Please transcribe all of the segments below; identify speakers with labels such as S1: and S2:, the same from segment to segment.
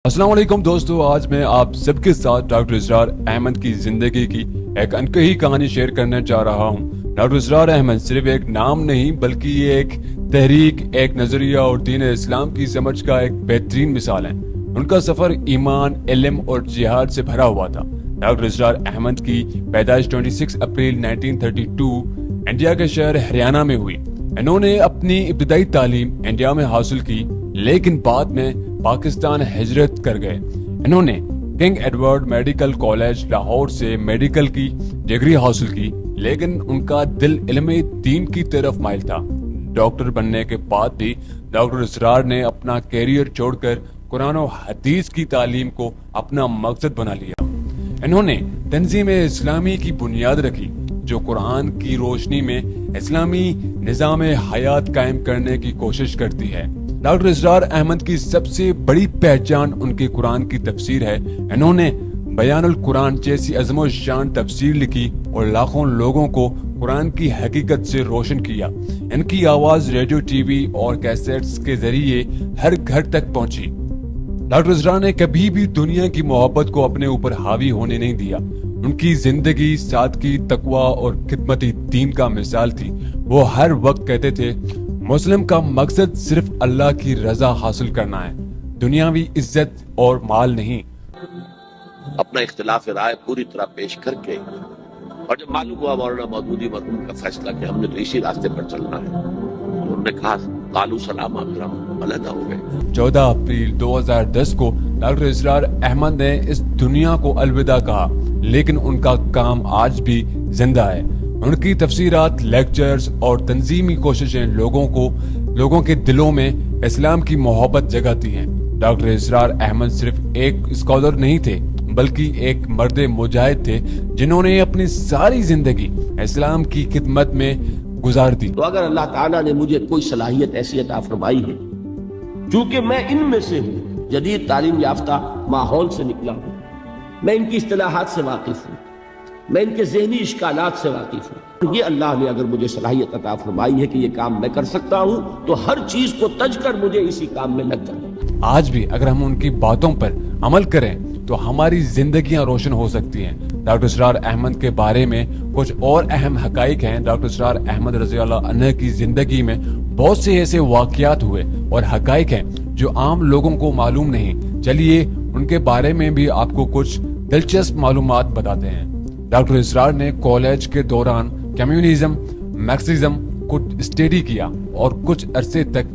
S1: السلام علیکم دوستو، آج میں آپ سب کے ساتھ ڈاکٹر اسرار احمد کی زندگی کی ایک انکہی کہانی شیئر کرنے جا رہا ہوں۔ ڈاکٹر اسرار احمد صرف ایک نام نہیں بلکہ یہ ایک تحریک، ایک نظریہ اور دین اسلام کی سمجھ کا ایک بہترین مثال ہے۔ ان کا سفر ایمان، علم اور جہاد سے بھرا ہوا تھا۔ ڈاکٹر اسرار احمد کی پیدائش 26 اپریل 1932 انڈیا کے شہر ہریانہ میں ہوئی۔ انہوں نے اپنی ابتدائی تعلیم انڈیا میں حاصل کی لیکن بعد میں پاکستان ہجرت کر گئے۔ انہوں نے king Edward medical college Lahore سے میڈیکل کی ڈگری حاصل کی لیکن ان کا دل علم دین کی طرف مائل تھا۔ ڈاکٹر بننے کے بعد بھی ڈاکٹر اسرار نے اپنا کیریئر چھوڑ کر قرآن و حدیث کی تعلیم کو اپنا مقصد بنا لیا۔ انہوں نے تنظیم اسلامی کی بنیاد رکھی جو قرآن کی روشنی میں اسلامی نظام حیات قائم کرنے کی کوشش کرتی ہے۔ ڈاکٹر اسرار احمد کی سب سے بڑی پہچان ان کے قرآن کی تفسیر ہے۔ انہوں نے بیان القرآن جیسی عظیم و شان تفسیر لکھی اور لاکھوں لوگوں کو قرآن کی حقیقت سے روشن کیا۔ ان کی آواز ریڈیو، ٹی وی اور کیسٹس کے ذریعے ہر گھر تک پہنچی۔ ڈاکٹر اسرار نے کبھی بھی دنیا کی محبت کو اپنے اوپر حاوی ہونے نہیں دیا۔ ان کی زندگی سادگی، تقوی اور خدمت دین کا مثال تھی۔ وہ ہر وقت کہتے تھے مسلم کا مقصد صرف اللہ کی رضا حاصل کرنا ہے، دنیاوی عزت اور مال نہیں۔
S2: اپنا اختلاف رائے پوری طرح پیش کر کے اور جب معلوم ہوا مولانا مودودی مرحوم کا فیصلہ کہ ہم نے تو اسی راستے پر چلنا ہے، انہوں نے کہا قالوا سلاما، پھر ہم علیحدہ ہو گئے۔
S1: 14 اپریل 2010 کو ڈاکٹر اسرار احمد نے اس دنیا کو الوداع کہا لیکن ان کا کام آج بھی زندہ ہے۔ ان کی تفسیرات، لیکچرز اور تنظیمی کوششیں لوگوں کے دلوں میں اسلام کی محبت جگاتی ہیں۔ ڈاکٹر اسرار احمد صرف ایک اسکالر نہیں تھے بلکہ ایک مرد مجاہد تھے جنہوں نے اپنی ساری زندگی اسلام کی خدمت میں گزار دی۔
S2: تو اگر اللہ تعالیٰ نے مجھے کوئی صلاحیت ایسی عطا فرمائی ہے، چونکہ میں ان میں سے ہوں، جدید تعلیم یافتہ ماحول سے نکلا ہوں، میں ان کی اصطلاحات سے واقف ہوں، میں ان کے ذہنی اشکالات سے واقف ہوں، یہ اللہ نے اگر مجھے صلاحیت عطا فرمائی ہے کہ یہ کام میں کر سکتا ہوں تو ہر چیز کو تج کر مجھے اسی کام میں لگ جانا۔
S1: آج بھی اگر ہم ان کی باتوں پر عمل کریں تو ہماری زندگیاں روشن ہو سکتی ہیں۔ ڈاکٹر اسرار احمد کے بارے میں کچھ اور اہم حقائق ہیں۔ ڈاکٹر اسرار احمد رضی اللہ عنہ کی زندگی میں بہت سے ایسے واقعات ہوئے اور حقائق ہیں جو عام لوگوں کو معلوم نہیں۔ چلیے ان کے بارے میں بھی آپ کو کچھ دلچسپ معلومات بتاتے ہیں۔ ڈاکٹر اسرار نے کالج کے دوران کمیونزم، مارکسزم کو اسٹڈی کیا اور کچھ عرصے تک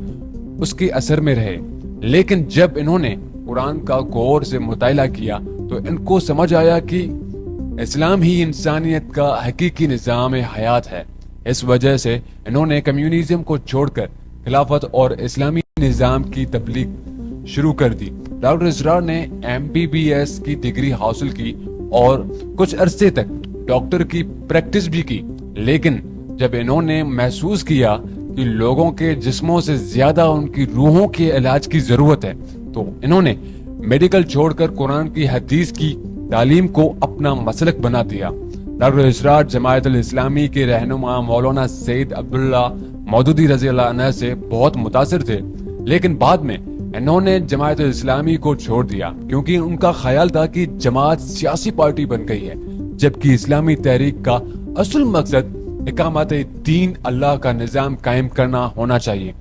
S1: اس کے اثر میں رہے، لیکن جب انہوں نے قرآن کا غور سے مطالعہ کیا تو ان کو سمجھ آیا کہ اسلام ہی انسانیت کا حقیقی نظام حیات ہے۔ اس وجہ سے انہوں نے کمیونزم کو چھوڑ کر خلافت اور اسلامی نظام کی تبلیغ شروع کر دی۔ ڈاکٹر اسرار نے MBBS کی ڈگری حاصل کی اور کچھ عرصے تک ڈاکٹر کی پریکٹس بھی کی، لیکن جب انہوں نے محسوس کیا کہ لوگوں کے جسموں سے زیادہ ان کی روحوں کے علاج کی ضرورت ہے تو انہوں نے میڈیکل چھوڑ کر قرآن کی حدیث کی تعلیم کو اپنا مسلک بنا دیا۔ ڈاکٹر اسرار جماعت الاسلامی کے رہنما مولانا سید عبداللہ مودودی رضی اللہ عنہ سے بہت متاثر تھے، لیکن بعد میں انہوں نے جماعت الاسلامی کو چھوڑ دیا کیونکہ ان کا خیال تھا کہ جماعت سیاسی پارٹی بن گئی ہے، جبکہ اسلامی تحریک کا اصل مقصد اقامت دین، اللہ کا نظام قائم کرنا ہونا چاہیے۔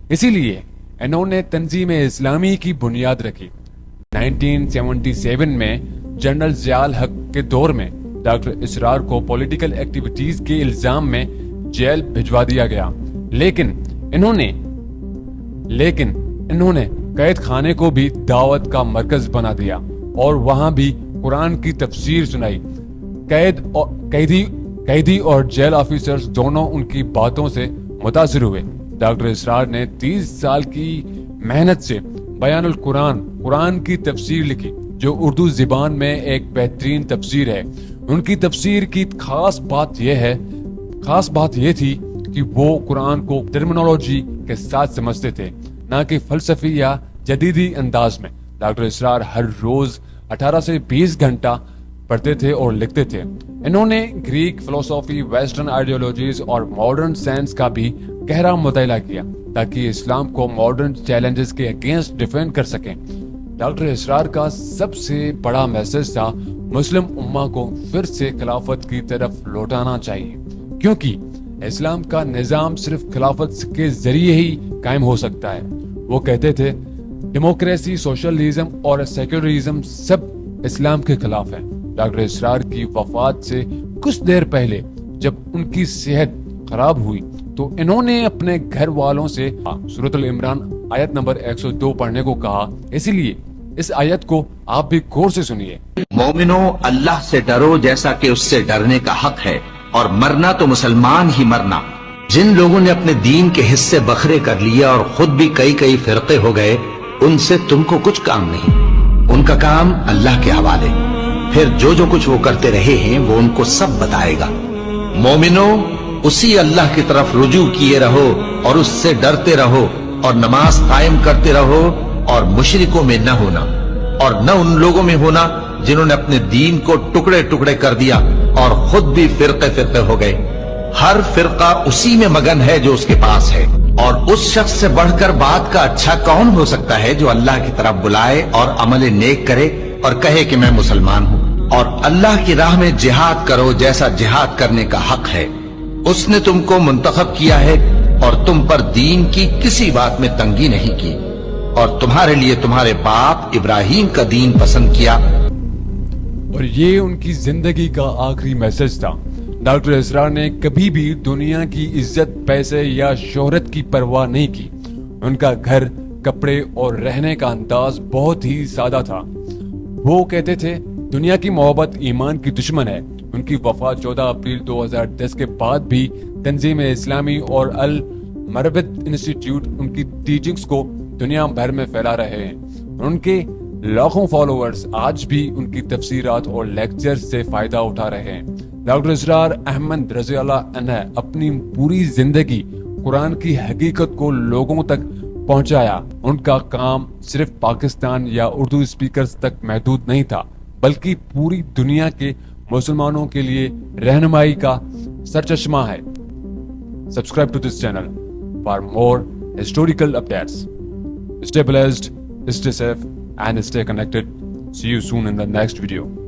S1: اسی لیے انہوں نے تنظیم اسلامی کی بنیاد رکھی۔ 1977 میں جنرل ضیاء الحق کے دور میں ڈاکٹر اسرار کو پولیٹیکل ایکٹیویٹیز کے الزام میں جیل بھجوا دیا گیا، لیکن انہوں نے قید خانے کو بھی دعوت کا مرکز بنا دیا اور وہاں بھی قرآن کی تفسیر سنائی۔ قیدی اور جیل آفیسرز دونوں ان کی باتوں سے متاثر ہوئے۔ ڈاکٹر اسرار نے 30 سال کی محنت سے بیان القرآن، قرآن کی تفسیر لکھی جو اردو زبان میں ایک بہترین تفسیر ہے۔ ان کی تفسیر کی خاص بات یہ تھی کہ وہ قرآن کو ٹرمینالوجی کے ساتھ سمجھتے تھے، نہ کہ فلسفی یا جدیدی انداز میں۔ ڈاکٹر اسرار ہر روز 18 سے 20 گھنٹہ پڑھتے تھے اور لکھتے تھے۔ انہوں نے گریک فلسفی، ویسٹرن آئیڈیالوجیز اور ماڈرن سائنس کا بھی گہرا مطالعہ کیا تاکہ اسلام کو ماڈرن چیلنجز کے اگینسٹ ڈیفینڈ کر سکیں۔ ڈاکٹر اسرار کا سب سے بڑا میسج تھا مسلم امہ کو پھر سے خلافت کی طرف لوٹانا چاہیے، کیونکہ اسلام کا نظام صرف خلافت کے ذریعے ہی قائم ہو سکتا ہے۔ وہ کہتے تھے ڈیموکریسی، سوشلزم اور سیکولرزم سب اسلام کے خلاف ہیں۔ ڈاکٹر اسرار کی وفات سے کچھ دیر پہلے جب ان کی صحت خراب ہوئی تو انہوں نے اپنے گھر والوں سے سورۃ العمران آیت نمبر 102 پڑھنے کو کہا، اسی لیے اس آیت کو آپ بھی غور سے سنیے۔
S3: مومنو، اللہ سے ڈرو جیسا کہ اس سے ڈرنے کا حق ہے، اور مرنا تو مسلمان ہی مرنا۔ جن لوگوں نے اپنے دین کے حصے بکھرے کر لیے اور خود بھی کئی فرقے ہو گئے، ان سے تم کو کچھ کام نہیں، ان کا کام اللہ کے حوالے۔ پھر جو کچھ وہ کرتے رہے ہیں وہ ان کو سب بتائے گا۔ مومنو، اسی اللہ کی طرف رجوع کیے رہو اور اس سے ڈرتے رہو، اور نماز قائم کرتے رہو، اور مشرکوں میں نہ ہونا، اور نہ ان لوگوں میں ہونا جنہوں نے اپنے دین کو ٹکڑے ٹکڑے کر دیا اور خود بھی فرقے ہو گئے۔ ہر فرقہ اسی میں مگن ہے جو اس کے پاس ہے، اور اس شخص سے بڑھ کر بات کا اچھا کون ہو سکتا ہے جو اللہ کی طرف بلائے اور عمل نیک کرے اور کہے کہ میں مسلمان ہوں۔ اور اللہ کی راہ میں جہاد کرو جیسا جہاد کرنے کا حق ہے۔ اس نے تم کو منتخب کیا ہے اور تم پر دین کی کسی بات میں تنگی نہیں کی، اور تمہارے لیے تمہارے باپ ابراہیم کا دین پسند کیا۔
S1: اور یہ ان کی زندگی کا آخری میسج تھا۔ ڈاکٹر اسرار نے کبھی بھی دنیا کی عزت، پیسے یا شہرت کی پرواہ نہیں کی۔ ان کا گھر، کپڑے اور رہنے کا انداز بہت ہی سادہ تھا۔ وہ کہتے تھے دنیا کی محبت ایمان کی دشمن ہے۔ ان کی وفات 14 اپریل 2010 کے بعد بھی تنظیم اسلامی اور المربط انسٹیٹیوٹ ان کی ٹیچنگز کو دنیا بھر میں پھیلا رہے ہیں۔ ان کے لاکھوں فالوورز آج بھی ان کی تفسیرات اور لیکچر سے فائدہ اٹھا رہے ہیں۔ ڈاکٹر اسرار احمد رضی اللہ عنہ اپنی پوری زندگی قرآن کی حقیقت کو لوگوں تک پہنچایا۔ ان کا کام صرف پاکستان یا اردو اسپیکرز تک محدود نہیں تھا، بلکہ پوری دنیا کے مسلمانوں کے لیے رہنمائی کا سرچشمہ ہے۔ Subscribe to this channel for more historical updates. Stay blessed, stay safe, and stay connected. See you soon in the next video.